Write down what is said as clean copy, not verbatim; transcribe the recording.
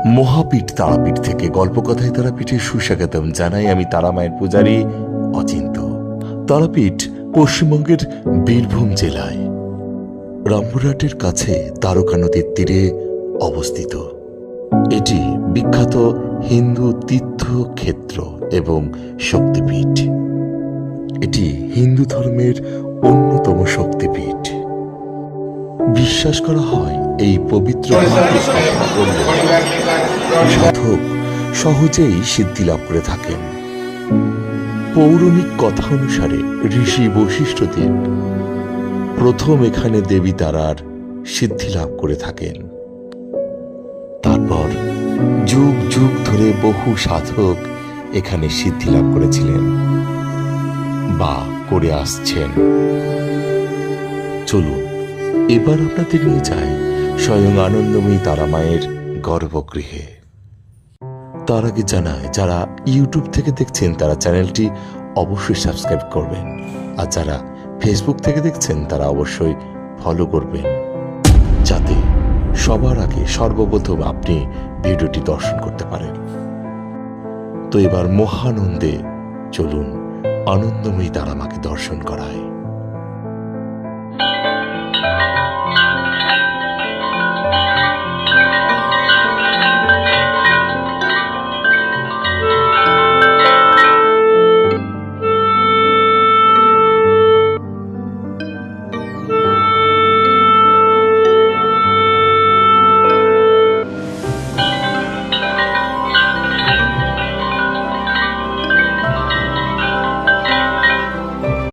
মহাপীঠ তারাপীঠ থেকে গল্পকথায় তারাপীঠের সুস্বাগতম জানাই আমি তারামায়ের পূজারী অচিন্ত। তারাপীঠ পশ্চিমবঙ্গের বীরভূম জেলায় রামপুরহাটের কাছে তারকা নদীর তীরে অবস্থিত। এটি বিখ্যাত হিন্দু তীর্থক্ষেত্র এবং শক্তিপীঠ। এটি হিন্দু ধর্মের অন্যতম শক্তিপীঠ। বিশ্বাস করা হয় এই পবিত্র সাধক সহজেই সিদ্ধি লাভ করে থাকেন। পৌরাণিক কথা অনুসারে ঋষি বশিষ্ঠদেব প্রথম এখানে দেবী তারার সিদ্ধি লাভ করে থাকেন। তারপর যুগ যুগ ধরে বহু সাধক এখানে সিদ্ধি লাভ করেছিলেন বা করে আসছেন। চলুন এবার আপনাদের নিয়ে যাই স্বয়ং আনন্দময়ী তারামায়ের গর্ভগৃহে। তার আগে জানায়, যারা ইউটিউব থেকে দেখছেন তারা চ্যানেলটি অবশ্যই সাবস্ক্রাইব করবেন, আর যারা ফেসবুক থেকে দেখছেন তারা অবশ্যই ফলো করবেন, যাতে সবার আগে সর্বপ্রথম আপনি ভিডিওটি দর্শন করতে পারেন। তো এবার মহানন্দে চলুন আনন্দময়ী তারামাকে দর্শন করায়।